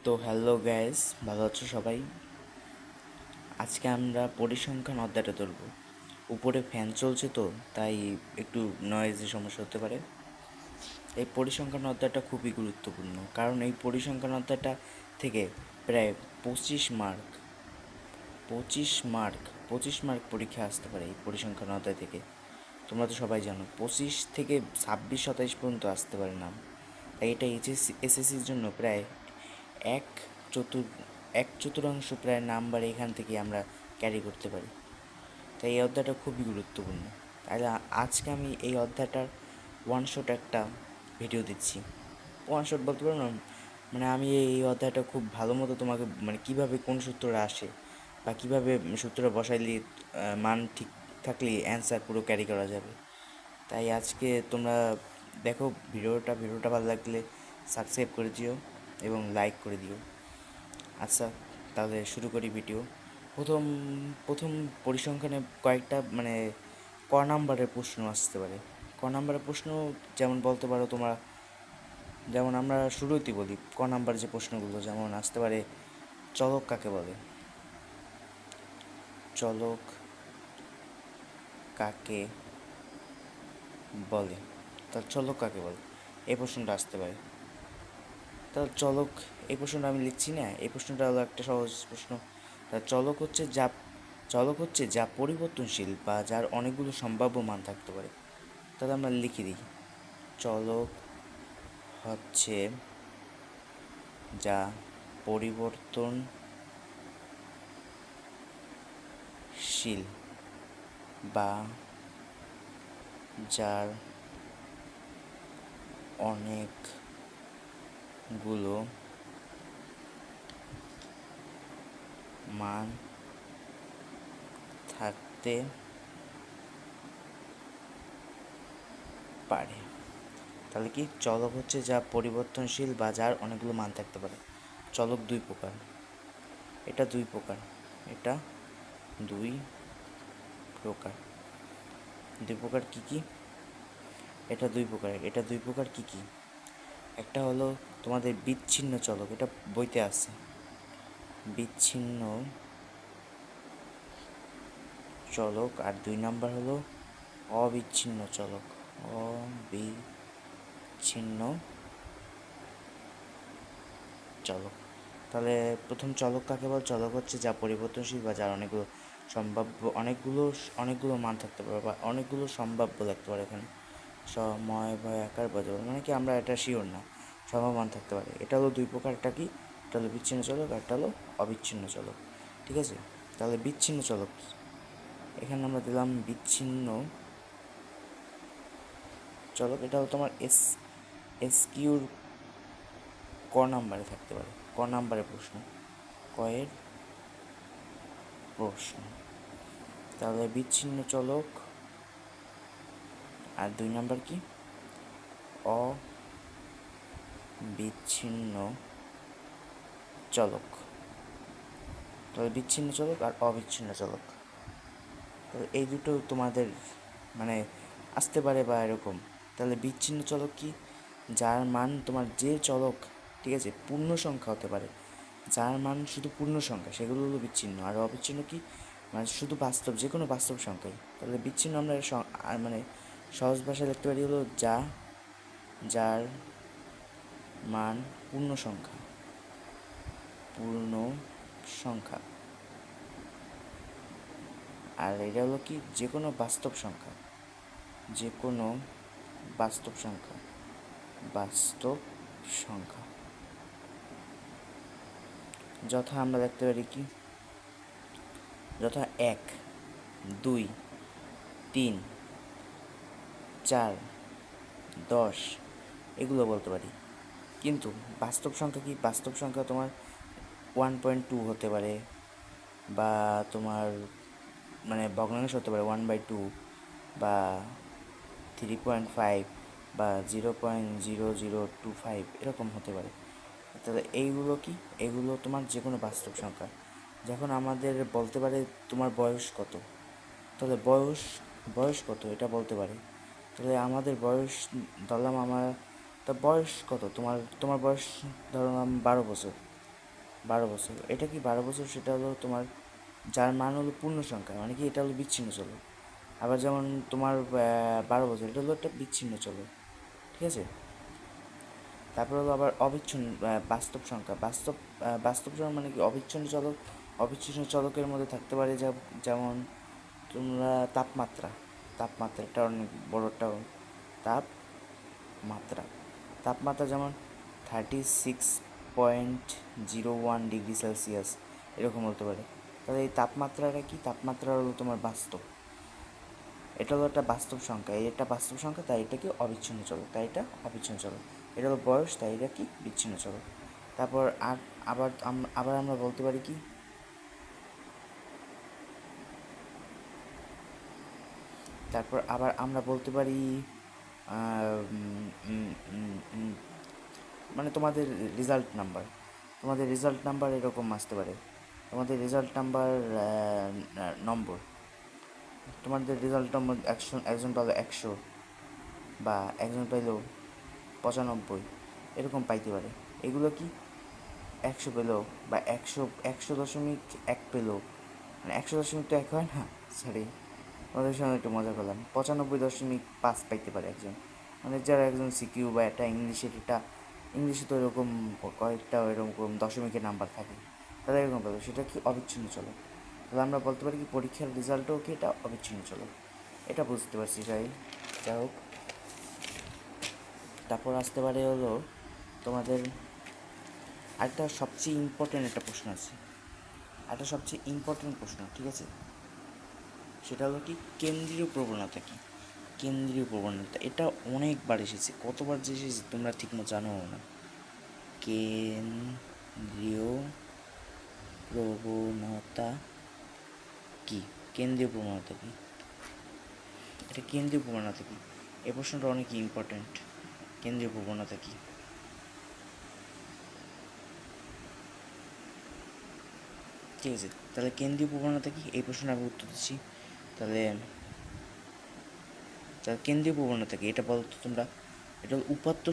তো hello guys, ভালো আছো সবাই? আজকে আমরা পরিসংখ্যান অধ্যায়টা ধরবো। উপরে ফ্যান চলছে তো তাই একটু নয়েজের সমস্যা হতে পারে। এই পরিসংখ্যান অধ্যায়টা খুবই গুরুত্বপূর্ণ, কারণ এই পরিসংখ্যান অধ্যায়টা থেকে প্রায় 25 মার্ক 25 মার্ক পরীক্ষা আসতে পারে এই পরিসংখ্যান অধ্যায় থেকে। তোমরা তো সবাই জানো 25 থেকে 26-27 পর্যন্ত আসতে পারে নাম। তাই এটা এসএসসির জন্য প্রায় এক চতুর এক চতুর্থাংশ প্রায় নাম্বার এখান থেকে আমরা ক্যারি করতে পারি। তাই এই অধ্যায়টা খুবই গুরুত্বপূর্ণ। তাহলে আজকে আমি এই অধ্যায়টার ওয়ান শট একটা ভিডিও দিচ্ছি। ওয়ান শট বলতে পারো না, মানে আমি এই অধ্যায়টা খুব ভালো মতো তোমাকে মানে কীভাবে কোন সূত্রটা আসে বা কীভাবে সূত্রটা বসাইলে মান ঠিক থাকলে অ্যান্সার পুরো ক্যারি করা যাবে। তাই আজকে তোমরা দেখো ভিডিওটা ভালো লাগলে সাবস্ক্রাইব করে দিও এবং লাইক করে দিও। আচ্ছা, তাহলে শুরু করি ভিডিও। প্রথম প্রথম পরিসংখ্যানে কয়েকটা মানে নাম্বারের প্রশ্ন আসতে পারে। নাম্বারের প্রশ্ন যেমন বলতে পারো তোমরা, যেমন আমরা শুরুতেই বলি নাম্বার যে প্রশ্নগুলো যেমন আসতে পারে, চলক কাকে বলে? চলক কাকে বলে? তাহলে চলক কাকে বলে এই প্রশ্নটা আসতে পারে। তাহলে চলক, এই প্রশ্নটা আমি লিখছি না, এই প্রশ্নটা হলো একটা সহজ প্রশ্ন। তা চলক হচ্ছে যা পরিবর্তনশীল বা যার অনেকগুলো সম্ভাব্য মান থাকতে পারে। তাহলে আমরা লিখে দিই, চলক হচ্ছে যা পরিবর্তনশীল বা যার অনেকগুলো মান থাকতে পারে। তাহলে কি, চলক হচ্ছে যা পরিবর্তনশীল বা যার অনেকগুলো মান থাকতে পারে। চলক দুই প্রকার, এটা দুই প্রকার, এটা দুই প্রকার। দুই প্রকার কি কি? এটা দুই প্রকার কি কি? একটা হলো তোমাদের বিচ্ছিন্ন চলক, এটা বইতে আছে, বিচ্ছিন্ন চলক। আর দুই নাম্বার হলো অবিচ্ছিন্ন চলক, অবিচ্ছিন্ন চলক। তাহলে প্রথম চলক কাকে বল? চলক হচ্ছে যা পরিবর্তনশীল বা যার অনেকগুলো মান থাকতে পারে বা অনেকগুলো সম্ভাব্য থাকতে পারে। এখানে সময় বা আকার বা জল, মানে কি আমরা এটা শিওর না, সম্ভাব্য মান থাকতে পারে। এটা হলো দুই প্রকার। এটা কি? এটা হলো বিচ্ছিন্ন চলক আর এটা হলো অবিচ্ছিন্ন চলক। ঠিক আছে, তাহলে বিচ্ছিন্ন চলক, এখানে আমরা দিলাম বিচ্ছিন্ন চলক। এটা হলো তোমার এসকিউর নাম্বারে থাকতে পারে, নাম্বারের প্রশ্ন, কয়ের প্রশ্ন। তাহলে বিচ্ছিন্ন চলক আর দুই নাম্বার কি? অবিচ্ছিন্ন চলক। তাহলে বিচ্ছিন্ন চলক আর অবিচ্ছিন্ন চলক, তো এই দুটো তোমাদের মানে আসতে পারে বা এরকম। তাহলে বিচ্ছিন্ন চলক কি? যার মান তোমার যে চলক, ঠিক আছে, পূর্ণ সংখ্যা হতে পারে, যার মান শুধু পূর্ণ সংখ্যা, সেগুলো হলো বিচ্ছিন্ন। আর অবিচ্ছিন্ন কি? মানে শুধু বাস্তব, যে কোনো বাস্তব সংখ্যাই। তাহলে বিচ্ছিন্ন আমরা মানে সহজ ভাষায় লিখতে পারি হলো যার মান পূর্ণ সংখ্যা, আর এটা হলো কি, যে কোনো বাস্তব সংখ্যা, যে কোনো বাস্তব সংখ্যা, যথা আমরা দেখতে পারি কি, যথা 1, 2, 3, 4, 10, এগুলো বলতে পারি। কিন্তু বাস্তব সংখ্যা কি? বাস্তব সংখ্যা তোমার 1.2 হতে পারে, বা তোমার মানে ভগ্নাংশ হতে পারে 1/2, বা 3.5, বা 0.0025, এরকম হতে পারে। তাহলে এইগুলো কি? এগুলো তোমার যে কোনো বাস্তব সংখ্যা। যখন আমাদের বলতে পারে তোমার বয়স কত, তাহলে বয়স কত এটা বলতে পারে। তাহলে আমাদের বয়স ধরলাম, আমার তা বয়স কত, তোমার বয়স ধরলাম 12 বছর। 12 বছর, এটা কি 12 বছর, সেটা হলো তোমার যার মান হলো পূর্ণ সংখ্যা, মানে কি এটা হলো বিচ্ছিন্ন চলক। আবার যেমন তোমার 12 বছর, এটা হলো একটা বিচ্ছিন্ন চলক, ঠিক আছে। তারপর হলো আবার অবিচ্ছিন্ন বাস্তব সংখ্যা। বাস্তব সংখ্যা মানে কি অবিচ্ছিন্ন চলক। অবিচ্ছিন্ন চলকের মধ্যে থাকতে পারে যেমন তোমরা তাপমাত্রা। তাপমাত্রাটা অনেক বড় একটা তাপমাত্রা। তাপমাত্রা যেমন 36.01 ডিগ্রি সেলসিয়াস, এরকম বলতে পারে। তাহলে এই তাপমাত্রাটা কি? তাপমাত্রা হলো তোমার বাস্তব, এটা হলো একটা বাস্তব সংখ্যা। এই একটা বাস্তব সংখ্যা, তাই এটা কি অবিচ্ছিন্ন চলক, তাই এটা অবিচ্ছিন্ন চলক। এটা হলো বয়স, তাই এটা কি বিচ্ছিন্ন চলক। তারপর আবার আমরা বলতে পারি কি, তারপর আবার আমরা বলতে পারি মানে তোমাদের রেজাল্ট নাম্বার। তোমাদের রেজাল্ট নাম্বার এরকম আসতে পারে, তোমাদের রেজাল্ট নাম্বার নম্বর। তোমাদের রেজাল্ট নম্বর একজন পাইলো 100, বা একজন পাইলো 95, এরকম পাইতে পারে। এগুলো কি 100 পেলো, বা 100.1 পেলো, মানে 100.1 তো এক হয় না, সরি, ওদের সঙ্গে একটু মজা করলাম। 95.5 পাইতে পারে একজন, মানে যারা একজন সিকিউ বা একটা ইংলিশে তো এরকম কয়েকটা এরকম দশমিকের নাম্বার থাকে, তাদের এরকম পেলো, সেটা কি অবিচ্ছিন্ন চলক। তাহলে আমরা বলতে পারি কি পরীক্ষার রেজাল্টও কি এটা অবিচ্ছিন্ন চলক। এটা বুঝতে পারছি যাই হোক। তারপর আসতে পারে হলো তোমাদের আরেকটা সবচেয়ে ইম্পর্টেন্ট একটা প্রশ্ন আছে, একটা সবচেয়ে ইম্পর্টেন্ট প্রশ্ন, ঠিক আছে। সেটা হলো কি কেন্দ্রীয় প্রবণতা কি। কেন্দ্রীয় প্রবণতা এটা অনেকবার এসেছে, কতবার যে এসেছে তোমরা ঠিকমতো জানো না। কেন্দ্রীয় প্রবণতা কি? কেন্দ্রীয় প্রবণতা কি? এটা কেন্দ্রীয় প্রবণতা কি, এই প্রশ্নটা অনেক ইম্পর্টেন্ট। কেন্দ্রীয় প্রবণতা কি? ঠিক আছে, তাহলে কেন্দ্রীয় প্রবণতা কি, এই প্রশ্নের আমি উত্তর দিচ্ছি। তাহলে কেন্দ্রীয় প্রবণতা কি এটা বলতো তোমরা। এটা হল উপাত্ত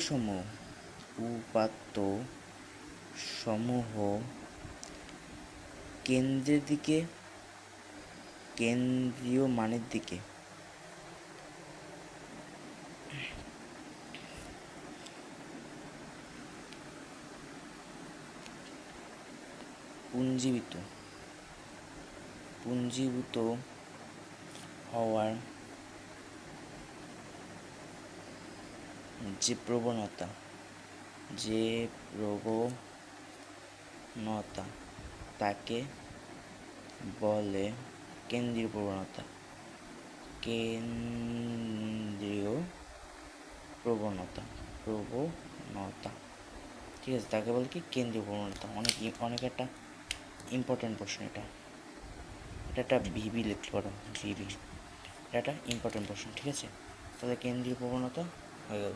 সমূহ কেন্দ্রের দিকে, কেন্দ্রীয় মানের দিকে পুঞ্জীভূত হওয়ার যে প্রবণতা তাকে বলে কেন্দ্রীয় প্রবণতা। কেন্দ্রীয় প্রবণতা, ঠিক আছে, তাকে বলে কি কেন্দ্রীয় প্রবণতা। অনেক একটা ইম্পর্টেন্ট প্রশ্ন এটা একটা ভিবি লিখতে পারো, ভিবি, এটা একটা ইম্পর্টেন্ট প্রশ্ন, ঠিক আছে। তাহলে কেন্দ্রীয় প্রবণতা হয়ে গেল।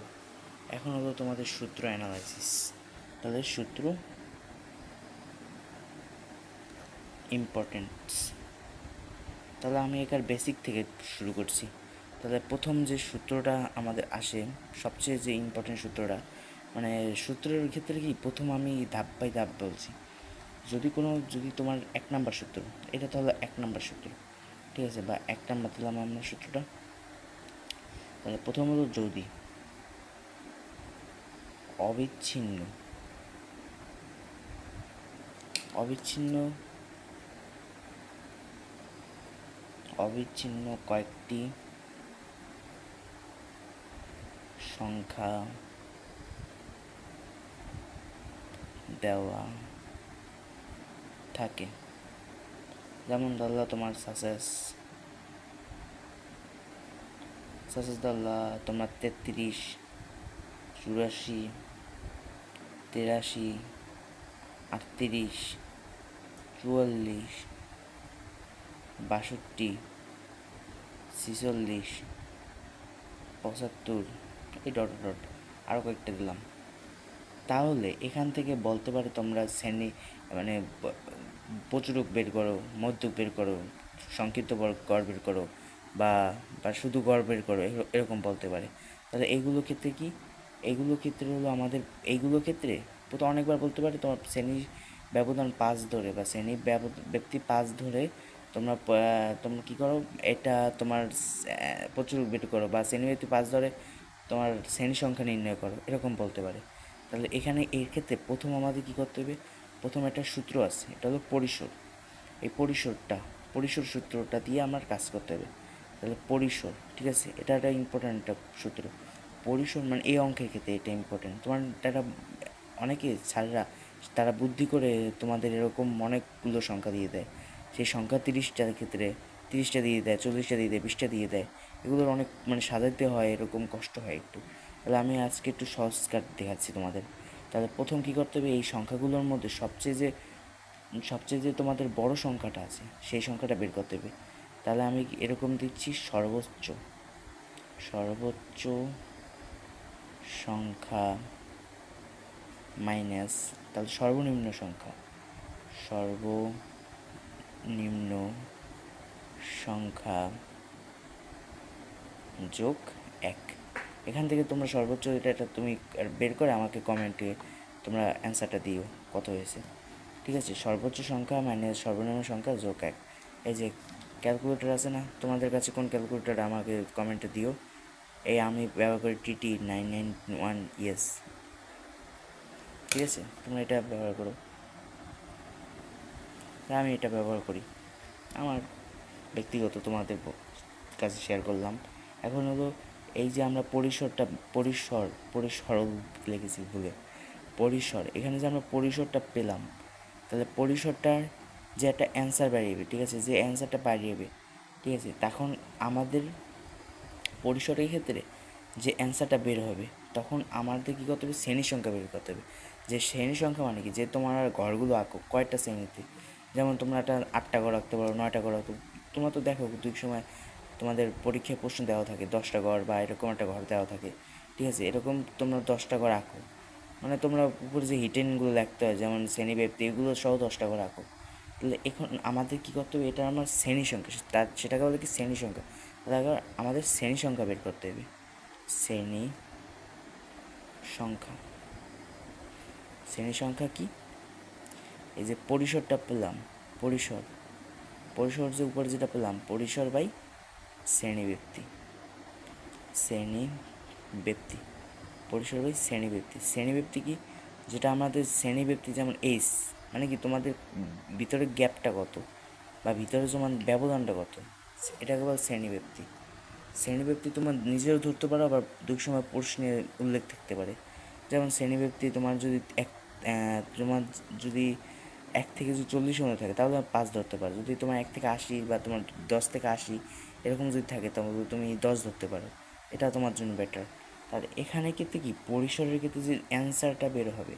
এখন হলো তোমাদের সূত্র অ্যানালাইসিস। তাহলে সূত্র ইম্পর্টেন্স। তাহলে আমি এখানে বেসিক থেকে শুরু করছি। তাহলে প্রথম যে সূত্রটা আমাদের আসে, সবচেয়ে যে ইম্পর্টেন্ট সূত্রটা, মানে সূত্রের ক্ষেত্রে কি প্রথম আমি ধাপ বাই ধাপ বলছি। যদি তোমার 1 নম্বর সূত্র, এটা তাহলে 1 নম্বর সূত্র, ঠিক আছে, বা 1 নম্বর দিলাম আমরা সূত্রটা। তাহলে প্রথম হলো যদি অবিচ্ছিন্ন কয়েকটি সংখ্যা দেওয়া থাকে, যেমন ধরলা তোমার সাসেস ধরলা তোমার 33, 84, 83, 38, 44, 62, 46, 75, এই ডট আরও কয়েকটা দিলাম। তাহলে এখান থেকে বলতে পারে তোমরা শ্রেণী, মানে প্রচুরক বের করো, মধ্যক বের করো, সংক্ষিপ্ত গড় বের করো, বা শুধু গড় বের করো, এরকম বলতে পারে। তাহলে এইগুলো ক্ষেত্রে হলো আমাদের, এইগুলো ক্ষেত্রে প্রথম অনেকবার বলতে পারে তোমার শ্রেণী ব্যবধান 5 ধরে বা শ্রেণী ব্যক্তি 5 ধরে তোমরা তোমরা কী করো, এটা তোমার প্রচুর বের করো, বা শ্রেণী ব্যক্তি 5 ধরে তোমার শ্রেণী সংখ্যা নির্ণয় করো, এরকম বলতে পারে। তাহলে এখানে এর ক্ষেত্রে প্রথম আমাদের কী করতে হবে, প্রথম একটা সূত্র আছে, এটা হলো পরিসর। এই পরিসর সূত্রটা দিয়ে আমার কাজ করতে হবে। তাহলে পরিসর, ঠিক আছে, এটা একটা ইম্পর্ট্যান্ট একটা সূত্র। পরিসর মানে এই অঙ্কের ক্ষেত্রে এটা ইম্পর্ট্যান্ট। তোমার এটা অনেকে স্যাররা তারা বুদ্ধি করে তোমাদের এরকম অনেকগুলো সংখ্যা দিয়ে দেয়। সেই সংখ্যা 30টার ক্ষেত্রে 30টা দিয়ে দেয়, 40টা দিয়ে দেয়, 20টা দিয়ে দেয়। এগুলোর অনেক মানে সাজাতে হয়, এরকম কষ্ট হয় একটু। তাহলে আমি আজকে একটু সহজ কাট দেখাচ্ছি তোমাদের। তাহলে প্রথম কী করতে হবে, এই সংখ্যাগুলোর মধ্যে সবচেয়ে যে তোমাদের বড় সংখ্যাটা আছে সেই সংখ্যাটা বের করতে হবে। তাহলে আমি এরকম দিচ্ছি, সর্বোচ্চ সংখ্যা মাইনাস, তাহলে সর্বনিম্ন সংখ্যা যোগ 1। এখান থেকে তোমরা সর্বোচ্চ এটা তুমি বের করে আমাকে কমেন্টে তোমরা অ্যান্সারটা দিও কত হয়েছে। ঠিক আছে, সর্বোচ্চ সংখ্যা মাইনাস সর্বনিম্ন সংখ্যা যোগ 1। এই যে ক্যালকুলেটর আছে না, তোমাদের কাছে কোন ক্যালকুলেটর আমাকে কমেন্টে দিও। এই আমি ব্যবহার করি TT991ES। ঠিক আছে, তোমরা এটা ব্যবহার করো। আমি এটা ব্যবহার করি, আমার ব্যক্তিগত তোমাদের কাছে শেয়ার করলাম। এখন হলো এই যে আমরা পরিসর লিখেছি ভুলে, পরিসর, এখানে যে আমরা পরিসরটা পেলাম, তাহলে পরিসরটার যে একটা অ্যান্সার বেরিয়েবে, ঠিক আছে, যে অ্যান্সারটা বেরিয়েবে, ঠিক আছে, তখন আমাদের পরিসরের ক্ষেত্রে যে অ্যান্সারটা বের হবে, তখন আমাদের কী করতে হবে, শ্রেণীর সংখ্যা বের করতে হবে। যে শ্রেণীর সংখ্যা মানে কি, যে তোমার ঘরগুলো আঁকো কয়টা শ্রেণীতে, যেমন তোমরা একটা 8টা ঘর রাখতে পারো, 9টা ঘর রাখতে, তোমরা তো দেখো দুই সময় তোমাদের পরীক্ষায় প্রশ্ন দেওয়া থাকে 10টা ঘর বা এরকম একটা ঘর দেওয়া থাকে। ঠিক আছে, এরকম তোমরা 10টা ঘর আঁকো, মানে তোমরা উপরে যে হিটেনগুলো লিখতে হয় যেমন শ্রেণীব্যক্তি, এগুলো সহ 10টা ঘর আঁকো। তাহলে এখন আমাদের কী করতে হবে, এটা আমার শ্রেণী সংখ্যা, সেটাকে বলে কি শ্রেণী সংখ্যা। তাহলে আমাদের শ্রেণী সংখ্যা বের করতে হবে। শ্রেণী সংখ্যা কি, এই যে পরিসরটা পেলাম, পরিসর যে উপরে যেটা পেলাম, পরিসর বাই শ্রেণী ব্যক্তি, পরিসর বাই শ্রেণী ব্যক্তি কি, যেটা আমাদের শ্রেণী ব্যক্তি, যেমন এইচ মানে কি তোমাদের ভিতরের গ্যাপটা কত বা ভিতরে যেমন ব্যবধানটা কত, এটাকে বল শ্রেণী ব্যক্তি তোমার নিজেরও ধরতে পারো, আবার দুই সময় প্রশ্নে উল্লেখ থাকতে পারে। যেমন শ্রেণী ব্যক্তি তোমার যদি তোমার যদি 1 থেকে যদি 40 মধ্যে থাকে তাহলে 5 ধরতে পারো। যদি তোমার 1 থেকে 80 বা তোমার 10 থেকে 80 এরকম যদি থাকে তাহলে তুমি 10 ধরতে পারো, এটা তোমার জন্য বেটার। আর এখানে ক্ষেত্রে কি, পরিসরের ক্ষেত্রে যে অ্যান্সারটা বের হবে,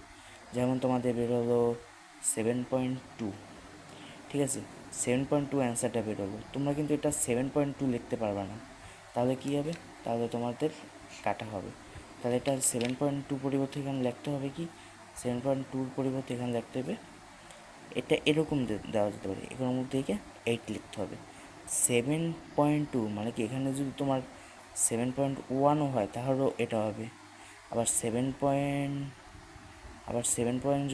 যেমন তোমাদের বের হলো 7.2, ঠিক আছে, 7.2 অ্যান্সারটা বের হলো, তোমরা কিন্তু এটা 7.2 লিখতে পারবে না। তাহলে কী হবে, তাহলে তোমাদের কাটা হবে। তাহলে এটা 7.2 পরিবর্তে এখানে লিখতে হবে কি, 7.2 পরিবর্তে এখানে লিখতে হবে, এটা এরকম দেওয়া যেতে পারে, এখানের মধ্যে থেকে 8 লিখতে হবে। 7.2 মানে কি, এখানে যদি তোমার 7.1ও হয় তাহলেও এটা হবে, আবার 7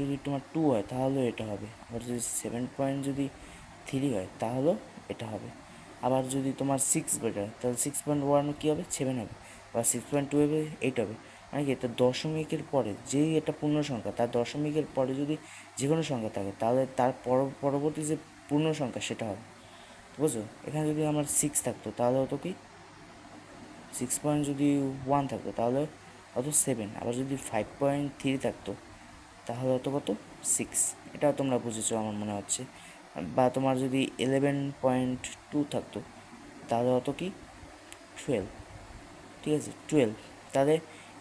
যদি তোমার 2 হয় তাহলেও এটা হবে, আবার যদি 7.3 হয় তাহলেও এটা হবে, আবার যদি তোমার 6 বেটার তাহলে 6.1 কী হবে, 7 হবে, আবার 6.2 হবে 8 হবে। মানে কি, এটা দশমিকের পরে যেই এটা পূর্ণ সংখ্যা, তার দশমিকের পরে যদি যে কোনো সংখ্যা থাকে তাহলে তার পরবর্তী যে পূর্ণ সংখ্যা সেটা হবে, বুঝো। এখানে যদি আমার 6 থাকতো তাহলে হতো কি, 6.1 থাকতো তাহলে হতো 7, আবার যদি 5.3 থাকতো তাহলে হতো কত, 6। এটাও তোমরা বুঝেছো আমার মনে হচ্ছে। বা তোমার যদি 11.2 থাকতো তাহলে হতো কি, 12, ঠিক আছে, 12। তাহলে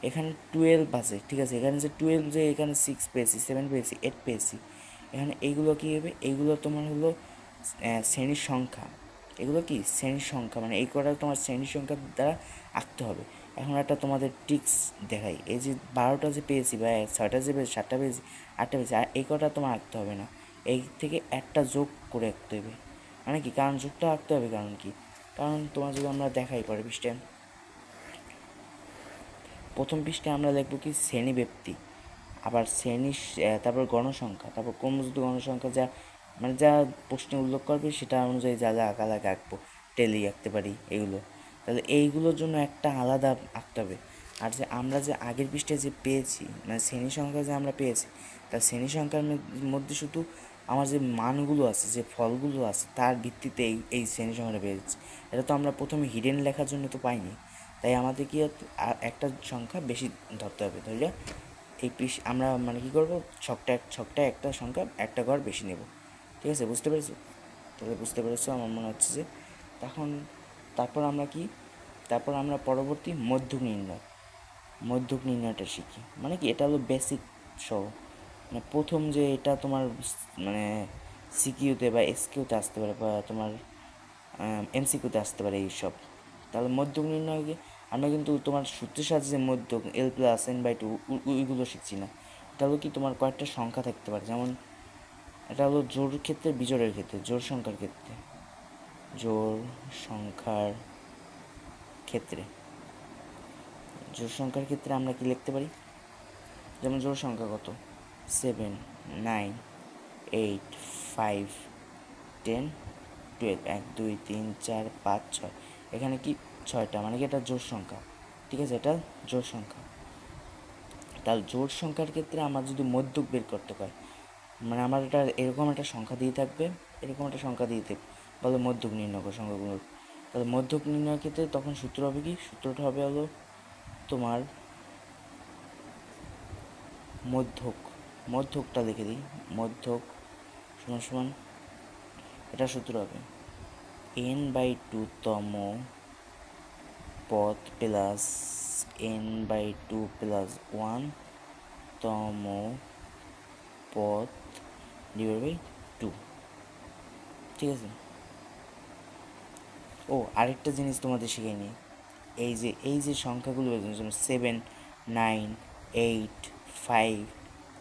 এখানে 12 আছে, ঠিক আছে, এখানে যে 12, যে এখানে 6 পেয়েছি, 7 পেয়েছি, 8 পেয়েছি, এখানে এইগুলো কী হবে, এইগুলো তোমার হলো শ্রেণীর সংখ্যা। এগুলো কি শ্রেণীর সংখ্যা, মানে এই কটা তোমার শ্রেণীর সংখ্যা দ্বারা আঁকতে হবে। এখন একটা তোমাদের ট্রিক্স দেখাই, এই যে 12টা যে পেয়েছি বা 6টা যে পেয়েছি, 7টা পেয়েছি, 8টা পেয়েছি, আর এই কটা তোমার আঁকতে হবে না, এই থেকে একটা যোগ করে আঁকতে হবে। মানে কি, কারণ যোগটা আঁকতে হবে, কারণ কি, কারণ তোমার যদি আমরা দেখাই পরে প্রথম পৃষ্ঠায় আমরা লিখবো কি, শ্রেণী ব্যক্তি, আবার শ্রেণী, তারপর গণসংখ্যা, তারপর ক্রমযুক্ত গণসংখ্যা যা মানে যা প্রশ্নে উল্লেখ করবে সেটা অনুযায়ী যা যা আঁকা লাগে আঁকবো, টেলি আঁকতে পারি এগুলো। তাহলে এইগুলোর জন্য একটা আলাদা আঁকতে হবে। আর যে আমরা যে আগের পৃষ্ঠায় যে পেয়েছি মানে শ্রেণী সংখ্যা যে আমরা পেয়েছি, তার শ্রেণী সংখ্যার মধ্যে শুধু আমার যে মানগুলো আছে, যে ফলগুলো আছে, তার ভিত্তিতে এই শ্রেণী সংখ্যাটা পেয়েছি। এটা তো আমরা প্রথমে হিডেন লেখার জন্য তো পাইনি, তাই আমাদের কি একটা সংখ্যা বেশি ধরতে হবে। ধরলে এই আমরা মানে কী করবো, ছকটা একটা সংখ্যা একটা ঘর বেশি নেব। ঠিক আছে, বুঝতে পেরেছো? তাহলে বুঝতে পেরেছো আমার মনে হচ্ছে যে। তখন তারপর আমরা পরবর্তী মধ্যক নির্ণয়টা শিখি। মানে কি, এটা হলো বেসিক সহ, মানে প্রথম যে এটা তোমার মানে সিকিউতে বা এসকিউতে আসতে পারে বা তোমার এমসিকিউতে আসতে পারে এইসব। তাহলে মধ্যক নির্ণয় আমরা কিন্তু তোমার সূত্রের সাহায্যে যে মধ্যক L+N/2 ওইগুলো শিখছি না। এটা হলো কি, তোমার কয়েকটা সংখ্যা থাকতে পারে, যেমন এটা হলো জোড় ক্ষেত্রে, বিজোড়ের ক্ষেত্রে, জোড় সংখ্যার ক্ষেত্রে আমরা কি লিখতে পারি, যেমন জোড় সংখ্যা কত, 7, 9, 8, 5, 10, 12, 1, 2, 3, 4, 5, 6, এখানে কি 6টা, মানে কি এটা জোড় সংখ্যা। ঠিক আছে, এটা জোড় সংখ্যা। তাহলে জোড় সংখ্যার ক্ষেত্রে আমার যদি মধ্যক বের করতে হয়, মানে আমার এটা এরকম একটা সংখ্যা দিয়ে থাকবে, বলে মধ্যক নির্ণয় করো সংখ্যাগুলোর। তাহলে মধ্যক নির্ণয়ের ক্ষেত্রে তখন সূত্র হবে কি, সূত্রটা হবে হলো তোমার মধ্যকটা লিখে দিই, মধ্যক সমান সমান, এটা সূত্র হবে n/2 তম পদ প্লাস n/2 প্লাস 1 তম পদ ডিভাইড বাই 2। ঠিক আছে। ও আরেকটা জিনিস তোমাদের শিখিয়ে নিই, এই যে সংখ্যাগুলো যেমন 7, 9, 8, 5,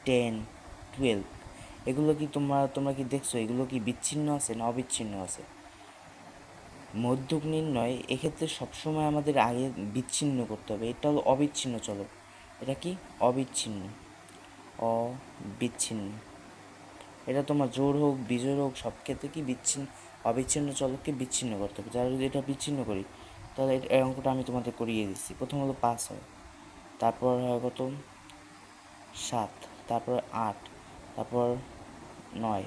10, 12, এগুলো কি তোমরা কি দেখছো, এগুলো কি বিচ্ছিন্ন আছে না অবিচ্ছিন্ন আছে? মধ্যক নির্ণয় এক্ষেত্রে সবসময় আমাদের আগে বিচ্ছিন্ন করতে হবে, এটা হলো অবিচ্ছিন্ন চলক। এটা কি অবিচ্ছিন্ন, এটা তোমার জোড় হোক বিজোড় হোক সব ক্ষেত্রে কি অবিচ্ছিন্ন চলককে বিচ্ছিন্ন করতে হবে। যারা যদি এটা বিচ্ছিন্ন করি, তাহলে এই অঙ্কটা আমি তোমাদের করিয়ে দিচ্ছি। প্রথম হলো 5 হয়, তারপর হয় কত 7, তারপর 8, তারপর 9,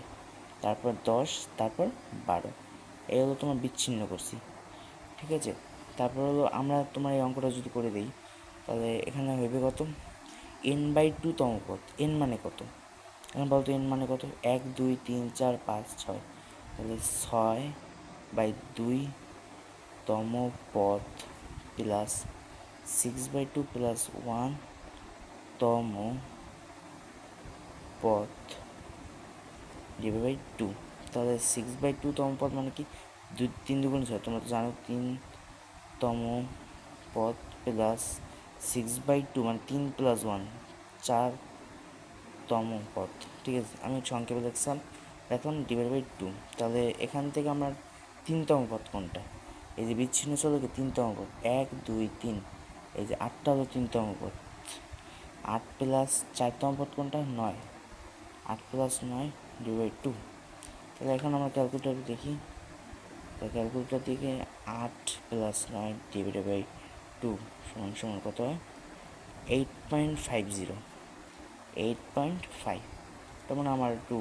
তারপর 10, তারপর 12, এই হলো তোমার বিচ্ছিন্ন করছি। ঠিক আছে, তারপর হলো আমরা তোমার এই অঙ্কটা যদি করে দিই, তাহলে এখানে হইবে কত, n/2 তম পদ। n মানে কত, এখন বলতো n মানে কত, 1, 2, 3, 4, 5, 6, তাহলে 6/2 তম পদ প্লাস 6/2 প্লাস 1 তম পদ ডিভাইড বাই 2। তাহলে 6/2 তম পদ মানে কি 3 2 6, তোমরা তো জানো 3 তম পদ প্লাস 6/2 মানে 3 প্লাস 1 4 তম পদ। ঠিক আছে, আমি সংক্ষেপে দেখলাম ডিভাইড বাই 2। তাহলে এখান থেকে আমার 3তম পদ কোনটা, এই যে বিচ্ছিন্ন চলকে 3তম পদ 1, 2, 3, এই যে 8টা হলো 3তম পদ। 8 প্লাস 4তম পদ কোনটা, 9, 8 প্লাস 9 ডিভাইড বাই 2। তাহলে এখন আমরা ক্যালকুলেটার দেখি, ক্যালকুলেটার দিকে 8 প্লাস 9 ডিভাইড বাই 2 সমান সমান কত হয়, 8.50, 8.5। তার মানে আমার একটু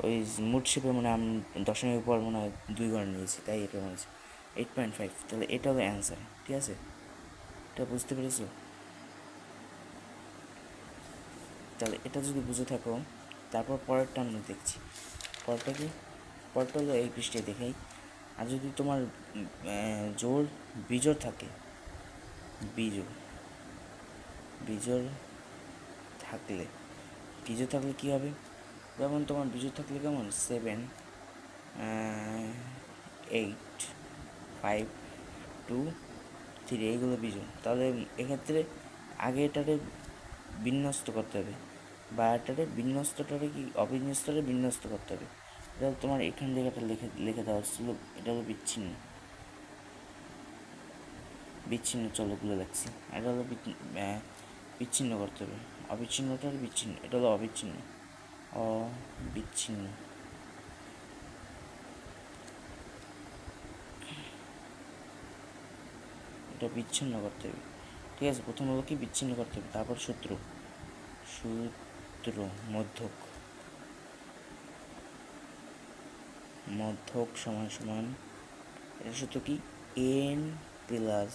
ওই মুড শেপে মানে আমি দশমিকের পর মনে হয় 2 ঘর নিয়েছি, তাই এটা মনে হচ্ছে 8.5। তাহলে এটা হলো অ্যান্সার। ঠিক আছে, এটা বুঝতে পেরেছো? তাহলে এটা যদি বুঝে থাকো, তারপর পরেরটা আমরা দেখছি। পরেরটা কি, পরেরটা হলো এই পৃষ্ঠে দেখাই। আর যদি তোমার জোড় বিজোড় থাকে, বিজোড় থাকলে কী হবে, যেমন তোমার বিজোড় থাকলে কেমন 7, 8, 5, 2, 3, এইগুলো বিজোড়। তাহলে এক্ষেত্রে আগে এটারে বিন্যস্ত করতে হবে, বা এটারে অবিন্যস্তটারে বিন্যস্ত করতে হবে। এটা তোমার এখান থেকে একটা লিখে দেওয়া হচ্ছিল, এটা হলো বিচ্ছিন্ন চলকগুলো লিখছি, এটা হলো বিচ্ছিন্ন করতে হবে। অবিচ্ছিন্নটার বিচ্ছিন্ন, এটা হলো অবিচ্ছিন্ন, অবিচ্ছিন্ন। এটা বিচ্ছিন্ন করতে হবে, ঠিক আছে। প্রথম হলো কি বিচ্ছিন্ন করতে হবে, তারপর সূত্র, সূত্র মধ্যক, মধ্যক সমান সমান এটা সূত্র কি n প্লাস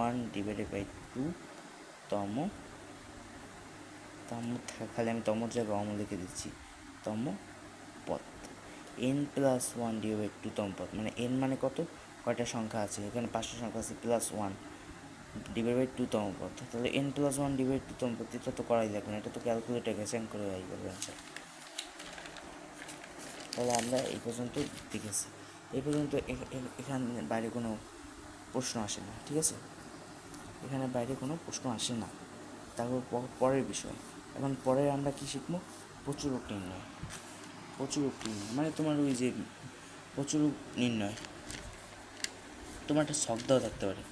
1 ডিভাইডেড বাই 2 তম, তম খালি আমি তমর জায়গায় অম লিখে দিচ্ছি, তম পদ। n প্লাস 1 ডিভাইড বাই 2 তম পদ, মানে n মানে কত, কয়টা সংখ্যা আছে এখানে, 5টা সংখ্যা আছে, প্লাস 1 ডিভাইড বাই 2 তম পদ। তাহলে n প্লাস 1 ডিভাইড 2 তম পদ, এটা তো করাই লাগবে না, এটা তো ক্যালকুলেটর গ্যাচাং করে হয়ে যাবে আনসার। তাহলে আমরা এই পর্যন্ত দেখেছি, এই পর্যন্ত এখানে বাইরে কোনো প্রশ্ন আসে না, ঠিক আছে, এখানে বাইরে কোনো প্রশ্ন আসে না। তারপর পরের বিষয়, এখন পরে আমরা কি শিখবো, প্রচুরক নির্ণয়। প্রচুরক নির্ণয় মানে তোমার ওই যে প্রচুরক নির্ণয়, তোমার একটা শখ দেওয়া থাকতে পারে,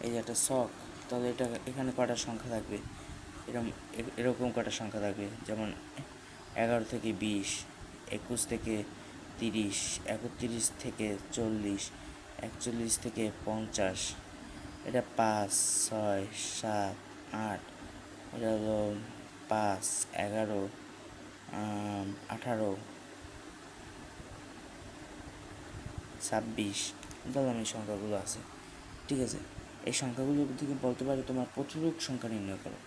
এই যে একটা শখ, তাহলে এটা এখানে কটা সংখ্যা থাকবে, এরকম এরকম কটা সংখ্যা থাকবে, যেমন 11 থেকে 20, 21 থেকে 30, 31 থেকে 40, 41 থেকে 50, এটা 5, 6, 7, 8, এটা হলো 5, 11, 18, 26, ধরলাম এই সংখ্যাগুলো আছে, ঠিক আছে। এই সংখ্যাগুলো থেকে বলতে পারে তোমার প্রচুরক সংখ্যা নির্ণয় করো।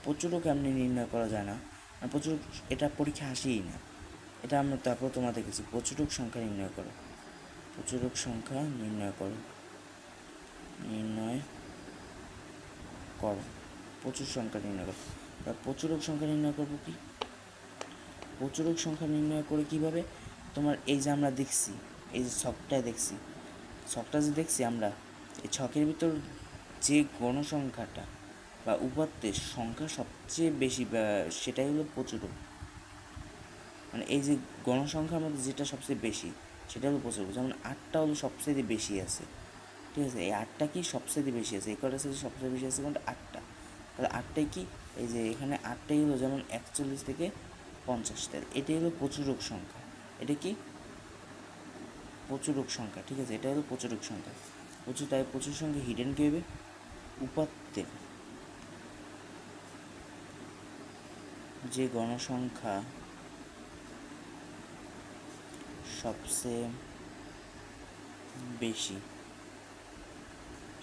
প্রচুরক এমনি নির্ণয় করা যায় না, প্রচুরক এটা পরীক্ষা আসেই না, এটা আমরা তারপর তোমার দেখেছি। প্রচুরক সংখ্যা নির্ণয় করো, প্রচুরক সংখ্যা নির্ণয় করো, নির্ণয় করো, প্রচুর সংখ্যা নির্ণয় করো। প্রচুরক সংখ্যা নির্ণয় করবো কি, প্রচুরক সংখ্যা নির্ণয় করে কীভাবে, তোমার এই যে আমরা দেখছি, এই যে ছকটায় দেখছি, ছকটা যে দেখছি আমরা, এই ছকের ভিতর যে গণসংখ্যাটা বা উপাত্তের সংখ্যা সবচেয়ে বেশি, সেটাই হলো প্রচুরক। মানে এই যে গণসংখ্যার মধ্যে যেটা সবচেয়ে বেশি সেটা হলো প্রচুরক। যেমন 8টা হলো সবচেয়ে বেশি আছে, ঠিক আছে, এই 8টা কি সবচেয়ে বেশি আছে, এই কটার সাথে সবচেয়ে বেশি আছে কোনটা, 8টা। তাহলে 8টাই কি, এই যে এখানে 8টাই হলো যেমন 41 থেকে 50, তাহলে এটাই হলো প্রচুরক সংখ্যা, এটা কি প্রচুরক সংখ্যা, ঠিক আছে, এটা হলো প্রচুরক সংখ্যা। তাই প্রচুর সংখ্যা হিডেন কী হবে, উপাত্তের যে গণসংখ্যা সবচেয়ে বেশি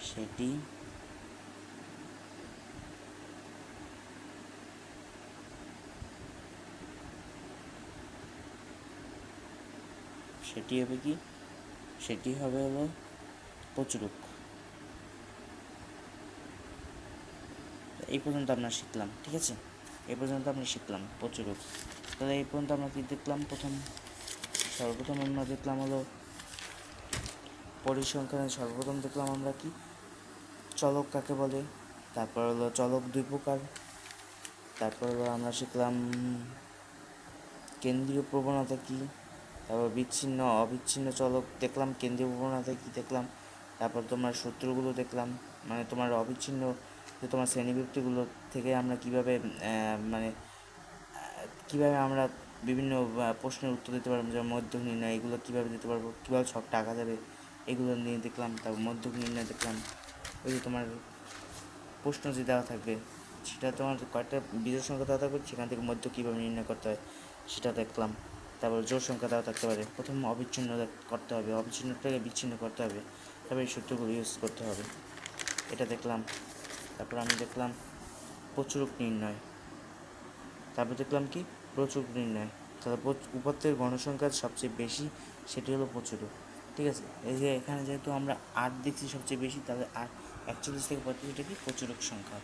সেটি হবে কি, সেটি হবে হলো প্রচুরক। এই পর্যন্ত আমরা শিখলাম, ঠিক আছে, এই পর্যন্ত আমরা শিখলাম প্রচুরক। তাহলে এই পর্যন্ত আমরা কি দেখলাম, সর্বপ্রথম আমরা দেখলাম হলো পরিসংখ্যানে, সর্বপ্রথম দেখলাম আমরা কি চলক কাকে বলে, তারপর হলো চলক দুই প্রকার, তারপর হলো আমরা শিখলাম কেন্দ্রীয় প্রবণতা কী, তারপর বিচ্ছিন্ন অবিচ্ছিন্ন চলক দেখলাম, কেন্দ্রীয় প্রবণতা কী দেখলাম, তারপর তোমার সূত্রগুলো দেখলাম, মানে তোমার অবিচ্ছিন্ন যে তোমার শ্রেণীবৃত্তিগুলো থেকে আমরা কীভাবে মানে কীভাবে আমরা বিভিন্ন প্রশ্নের উত্তর দিতে পারবো, যেমন মধ্যক নির্ণয়, এগুলো কীভাবে দিতে পারবো, কীভাবে ছকটা আঁকা যাবে, এগুলো নিয়ে দেখলাম। তারপর মধ্যক নির্ণয় দেখলাম, ওই যে তোমার প্রশ্ন যে দেওয়া থাকবে সেটা তোমার কয়েকটা বিজোড় সংখ্যা দেওয়া থাকবে, সেখান থেকে মধ্য কীভাবে নির্ণয় করতে হয় সেটা দেখলাম। তারপর জোড় সংখ্যা দেওয়া থাকতে পারে, প্রথম অবিচ্ছিন্ন করতে হবে, অবিচ্ছিন্নটাকে বিচ্ছিন্ন করতে হবে, তারপর এই সূত্রগুলো ইউজ করতে হবে, এটা দেখলাম। তারপর আমি দেখলাম প্রচুরক নির্ণয়, তারপর দেখলাম কি প্রচুরক নির্ণয়, তাহলে উপাত্তের গণসংখ্যা সবচেয়ে বেশি সেটি হলো প্রচুরক, ঠিক আছে। এই যে এখানে যেহেতু আমরা 8 দেখছি সবচেয়ে বেশি, তাহলে 41 থেকে 35 এটা কি প্রচুরক সংখ্যা।